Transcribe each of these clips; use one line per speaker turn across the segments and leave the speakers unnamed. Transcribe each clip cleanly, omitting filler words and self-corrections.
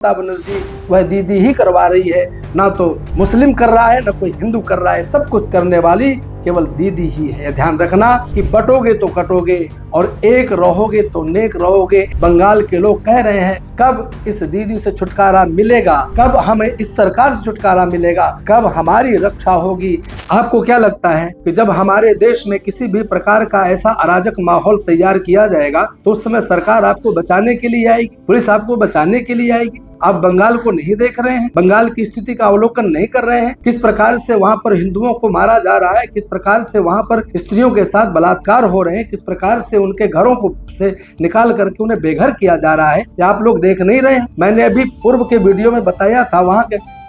ममता बनर्जी वह दीदी ही करवा रही है, ना तो मुस्लिम कर रहा है ना कोई हिंदू कर रहा है, सब कुछ करने वाली केवल दीदी ही है। ध्यान रखना कि बटोगे तो कटोगे और एक रहोगे तो नेक रहोगे। बंगाल के लोग कह रहे हैं कब इस दीदी से छुटकारा मिलेगा, कब हमें इस सरकार से छुटकारा मिलेगा, कब हमारी रक्षा होगी। आपको क्या लगता है कि जब हमारे देश में किसी भी प्रकार का ऐसा अराजक माहौल तैयार किया जाएगा तो उस समय सरकार आपको बचाने के लिए आएगी, पुलिस आपको बचाने के लिए आएगी? आप बंगाल को नहीं देख रहे हैं, बंगाल की स्थिति का अवलोकन नहीं कर रहे हैं, किस प्रकार से वहाँ पर हिंदुओं को मारा जा रहा है, किस प्रकार से वहाँ पर स्त्रियों के साथ बलात्कार हो रहे हैं, किस प्रकार से उनके घरों को से निकाल करके उन्हें बेघर किया जा रहा है, या आप लोग देख नहीं रहे हैं? मैंने अभी पूर्व के वीडियो में बताया था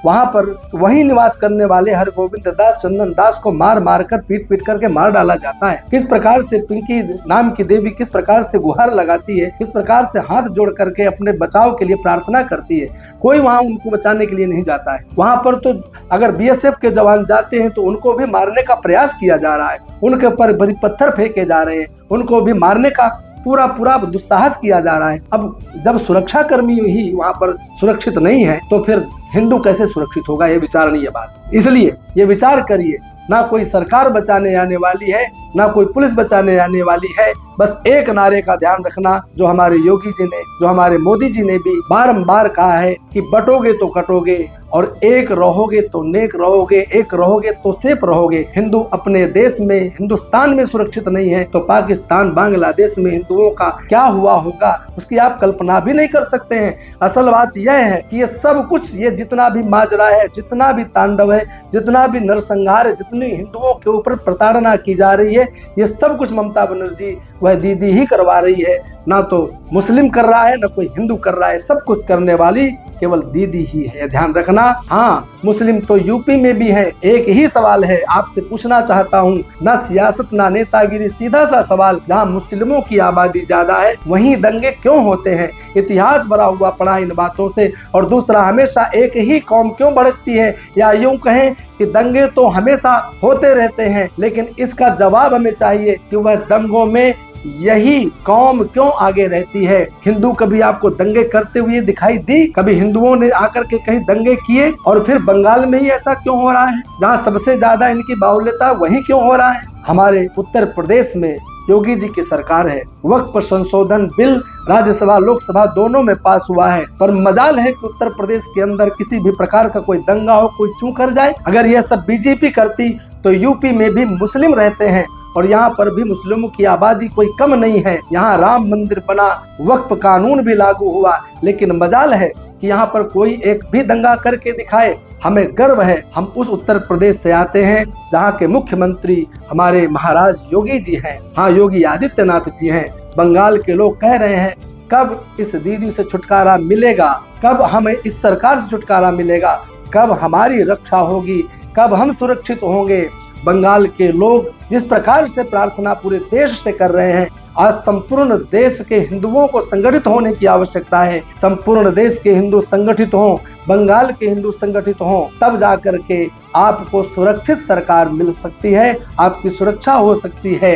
वहाँ पर वही निवास करने वाले हरगोविंद दास, चंदन दास को मार मार कर पीट करके मार डाला जाता है। किस प्रकार से पिंकी नाम की देवी किस प्रकार से गुहार लगाती है, किस प्रकार से हाथ जोड़ करके अपने बचाव के लिए प्रार्थना करती है। कोई वहाँ उनको बचाने के लिए नहीं जाता है। वहाँ पर तो अगर बीएसएफ के जवान जाते हैं तो उनको भी मारने का प्रयास किया जा रहा है, उनके ऊपर बड़ी पत्थर फेंके जा रहे हैं, उनको भी मारने का पूरा दुस्साहस किया जा रहा है। अब जब सुरक्षा कर्मी ही वहाँ पर सुरक्षित नहीं है तो फिर हिंदू कैसे सुरक्षित होगा? ये विचारणीय बात। इसलिए ये विचार करिए, ना कोई सरकार बचाने आने वाली है, ना कोई पुलिस बचाने आने वाली है। बस एक नारे का ध्यान रखना जो हमारे योगी जी ने, जो हमारे मोदी जी ने भी बारंबार कहा है कि बटोगे तो कटोगे और एक रहोगे तो नेक रहोगे, एक रहोगे तो सेफ रहोगे। हिंदू अपने देश में, हिंदुस्तान में सुरक्षित नहीं है तो पाकिस्तान, बांग्लादेश में हिंदुओं का क्या हुआ होगा उसकी आप कल्पना भी नहीं कर सकते हैं। असल बात यह है कि ये सब कुछ, ये जितना भी माजरा है, जितना भी तांडव है, जितना भी नरसंहार है, जितनी हिंदुओं के ऊपर प्रताड़ना की जा रही है, ये सब कुछ ममता बनर्जी वह दीदी ही करवा रही है। ना तो मुस्लिम कर रहा है ना कोई हिंदू कर रहा है, सब कुछ करने वाली केवल दीदी ही है। ध्यान रखना। हाँ, मुस्लिम तो यूपी में भी है। एक ही सवाल है आपसे पूछना चाहता हूँ, ना सियासत ना नेतागिरी, सीधा सा सवाल, जहाँ मुस्लिमों की आबादी ज्यादा है वहीं दंगे क्यों होते हैं? इतिहास भरा हुआ पड़ा इन बातों से। और दूसरा, हमेशा एक ही कौम क्यों भड़कती है, या यूं कहें कि दंगे तो हमेशा होते रहते हैं, लेकिन इसका जवाब हमें चाहिए कि वह दंगों में यही कौम क्यों आगे रहती है? हिंदू कभी आपको दंगे करते हुए दिखाई दी? कभी हिंदुओं ने आकर के कहीं दंगे किए? और फिर बंगाल में ही ऐसा क्यों हो रहा है जहाँ सबसे ज्यादा इनकी बाहुल्यता वही क्यों हो रहा है? हमारे उत्तर प्रदेश में योगी जी की सरकार है, वक्फ संशोधन बिल राज्यसभा लोकसभा दोनों में पास हुआ है, पर मजाल है कि उत्तर प्रदेश के अंदर किसी भी प्रकार का कोई दंगा हो, कोई चूं कर जाए। अगर यह सब बीजेपी करती तो यूपी में भी मुस्लिम रहते हैं और यहाँ पर भी मुस्लिमों की आबादी कोई कम नहीं है। यहाँ राम मंदिर बना, वक्फ कानून भी लागू हुआ, लेकिन मजाल है कि यहाँ पर कोई एक भी दंगा करके दिखाए। हमें गर्व है, हम उस उत्तर प्रदेश से आते हैं जहाँ के मुख्यमंत्री हमारे महाराज योगी जी हैं। हाँ, योगी आदित्यनाथ जी हैं। बंगाल के लोग कह रहे हैं कब इस दीदी से छुटकारा मिलेगा, कब हमें इस सरकार से छुटकारा मिलेगा, कब हमारी रक्षा होगी, कब हम सुरक्षित होंगे। बंगाल के लोग जिस प्रकार से प्रार्थना पूरे देश से कर रहे हैं, आज संपूर्ण देश के हिंदुओं को संगठित होने की आवश्यकता है। संपूर्ण देश के हिंदू संगठित हों, बंगाल के हिंदू संगठित हों, तब जाकर के आपको सुरक्षित सरकार मिल सकती है, आपकी सुरक्षा हो सकती है।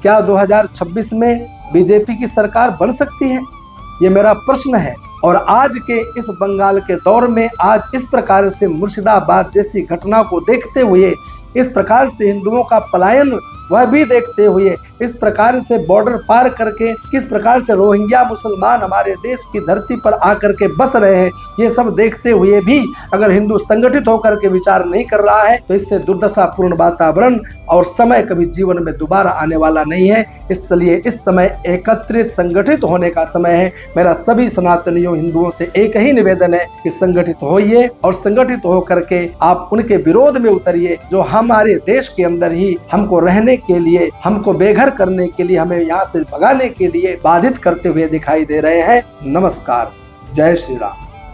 क्या 2026 में बीजेपी की सरकार बन सकती है? ये मेरा प्रश्न है। और आज के इस बंगाल के दौर में, आज इस प्रकार से मुर्शिदाबाद जैसी घटना को देखते हुए, इस प्रकार से हिंदुओं का पलायन वह भी देखते हुए, इस प्रकार से बॉर्डर पार करके किस प्रकार से रोहिंग्या मुसलमान हमारे देश की धरती पर आकर के बस रहे हैं, ये सब देखते हुए भी अगर हिंदू संगठित होकर के विचार नहीं कर रहा है तो इससे दुर्दशापूर्ण वातावरण और समय कभी जीवन में दोबारा आने वाला नहीं है। इसलिए इस समय एकत्रित संगठित होने का समय है। मेरा सभी सनातनियों हिंदुओं से एक ही निवेदन है कि संगठित होइए और संगठित होकर के आप उनके विरोध में उतरिए जो हमारे देश के अंदर ही हमको रहने के लिए, हमको बेघर करने के लिए, हमें यहाँ से भगाने के लिए बाधित करते हुए दिखाई दे रहे हैं। नमस्कार, जय श्री राम।